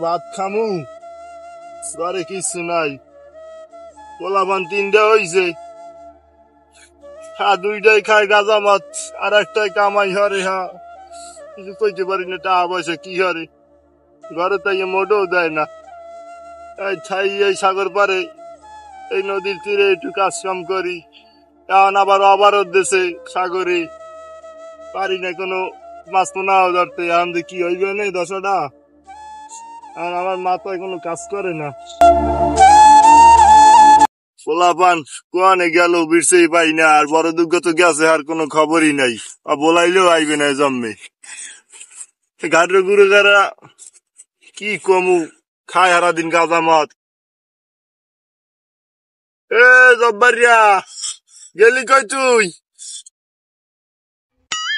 ভাত খামু ঘরে কিছু নাই পোলাপান 3টা হইছে দুইটাই খায় গাঁজা মাছ আর একটাই কামাই হরে কিছু কইতে পারি না টাকা পয়সা কি হরে ঘরে তাই মোটেও দেয় না এই সাগর পারে এই নদীর তীরে একটু কাজ কাম করি এখন আবার অবরোধ দেশে সাগরে পারি না কোনো মাছ পোনাও ধরতে এখন কি হইবে না দশাটা আর আমার মাথায় কোনো কাজ করে না পোলাপান কোয়ানে গেল বিরছেই পাই না আর বড় দুর্গ তো গেছে আর কোনো খবরই নাই আর বলাইলেও আইবে না জন্মে ঘাটের গুরু যারা কি কমু খায় হারা দিন গাঁজা মদ এ জব্বারিয়া গেলি কই তুই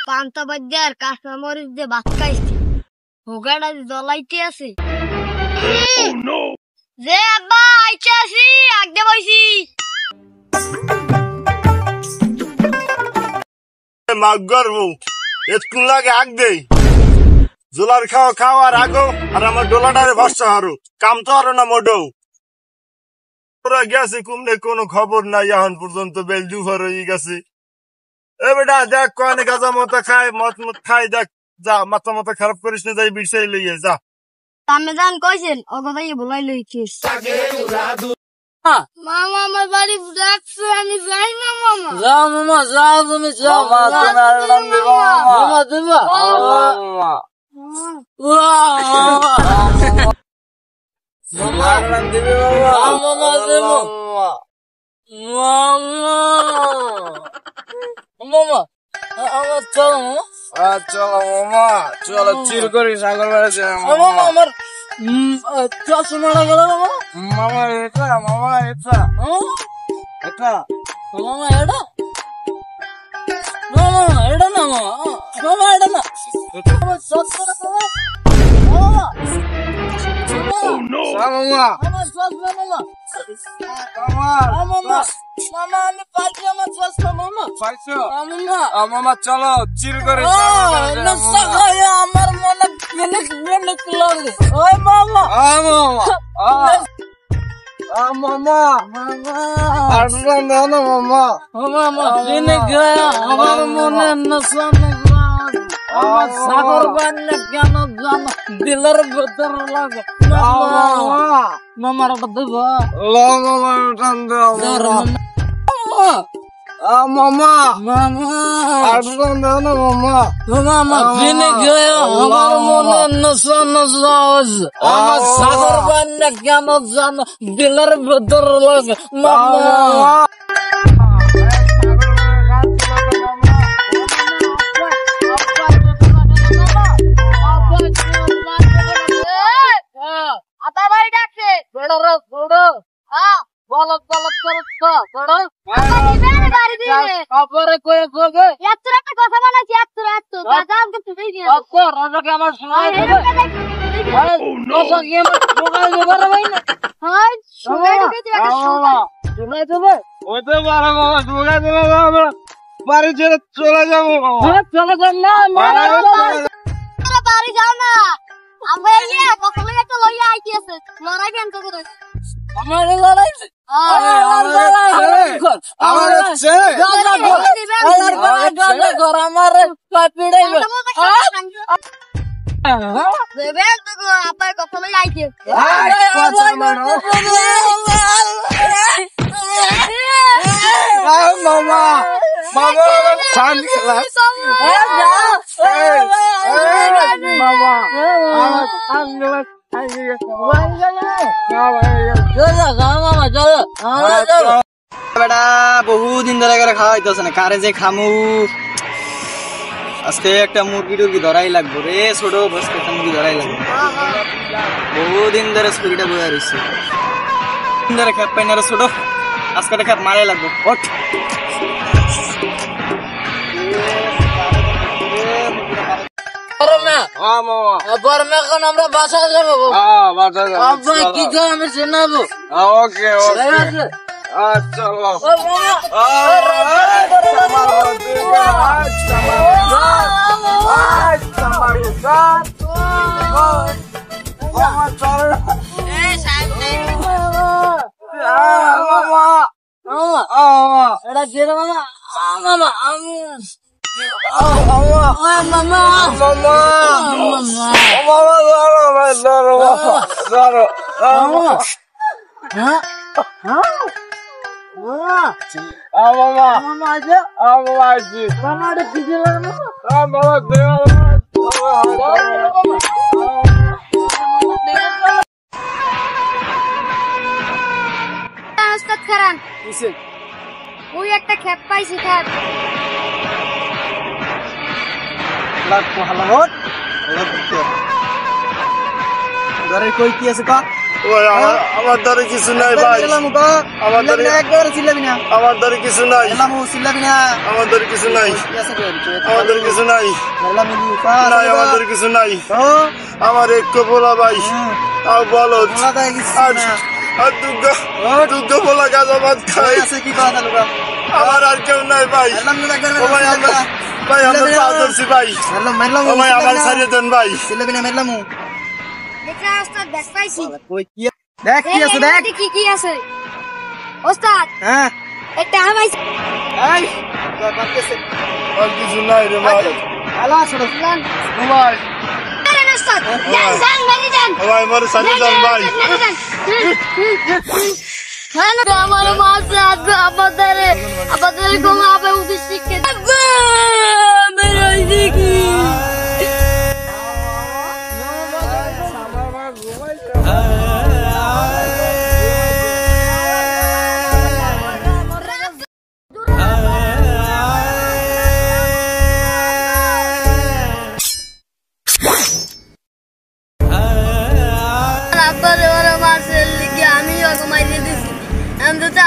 পান্তা বাদ্যার কাঁচা মরিচ দিয়ে ভাত খাইছি হোগাটা জ্বলাইতে আছে যে আব্বা আইতে আসি আগদে বইছি মাগ গর্বো এতক্ষণ লাগে আগ দেই জোলার খাওয়ার আগো আর আমার ডোলাটারে ভরসা হারো কাম তো আরো না মোডো ওরা গেছে কুমনে কোনো খবর নাই এখন পর্যন্ত বেল দুপুর হয়ে গেছে এ বেটা দেখ কোয়ানে গাঁজা মতো খায় মদ খাই দেখ যা মাথা খারাপ করিস না যাই বিরসাই লইয়ে যা তামে যান কইছেন অগদাই বলাই লইছিস মামা আমার বাড়ি ডাকছে আমি যাই না মামা যাও মামা যাও তুমি যাও মামা দিবা মামা আমার চলো চলো চিল করি সাগর বেড়াচ্ছে মামা আমার চশমা গেল মামা মামা এটা মামা এটা এটা মামা এটা মামা এটা না মামা মামা এটা না চশমা মামা মামা আমার চশমা মামা মামা মামা আমি পাইছি আমার চশমা মামা পাইছো মামা চলো চিল করে আমার মনে ফিনিশ লাগে ওই মামা মামা আসলাম না মামা মামা ফিনিশ আমার মনে নশা আমার সাগর বান্না কেন জানো দিলের ভিতর লাগে মামার দেবা মামা মামা আসলাম না মামা মামা ফিনিশ আমার মনে নশা আমার সাগর বান্না কেন জানো দিলের ভিতর লাগে মামা বাড়ি ছেড়ে চলে যাবো চলে যান না বাড়ি যাও না আমার কখন একটা লইয়া আইতেছে লড়াই কেন করে আমার লড়াই বহুদিন ধরে খাওয়া হইতেছে না কারে যে খামু আজকে একটা মুরগি টুরগি ধরাই লাগবো রে ছোট বসকে একটা মুরগি ধরাই লাগবে বহুদিন ধরে ছুরিটা বয়ে রয়েছে ধরে খেপ পাই না রে ছোট আজকে খেপ মারাই লাগবো ওঠ আমরা বাসায় যাবো কি করে আমি শোনাবো ওকে ওকে চলো এটা দিয়ে দাও মামা মামা ওই একটা খেপ পাইছি খেপ ঘরে কই কি আছে কা ওই আমার দ্বারে কিছু নাই ভাই আমার দ্বারে একবার চিল্লাবি না আমার দ্বারে কিছু নাই লামু চিল্লাবি না আমার দ্বারে কিছু নাই কি আছে রে আমার দ্বারে কিছু নাই লামু নাই আমার দ্বারে কিছু নাই ও আমার এক বলা ভাই আর বলো বলা কিছু না আর দুগ্গ বলা গাজা ভাত খাই আছে কি কথা লোকা আমার আর কেউ নাই ভাই লামু একবার ও ভাই আমরা ভাই আমরা পাঁচছি ভাই মারলাম ও ভাই আমার সারিয়ে দেন ভাই চিল্লাবি না মারলামু দেখলা ওস্তাদ দেখ পাইছি কই কি দেখ কি আছে দেখ কি কি আছে ওস্তাদ হ্যাঁ এটা আমাইছে এই তো কাটতেছে আর কিছু নাই রে ভাই আলা ছোড়ো লান ও ভাই আরে ওস্তাদ জান মেরে জান ও ভাই আমার সারিয়ে দেন ভাই হ্যাঁ না আমার মাসে আজ আমাদের ঘুমাবে উঠে শিখে মেরে দিকি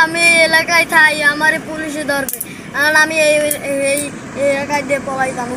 আমি এলাকায় থাই আমার পুলিশে ধরবে আর আমি এই এলাকায় দিয়ে পলাই যাবো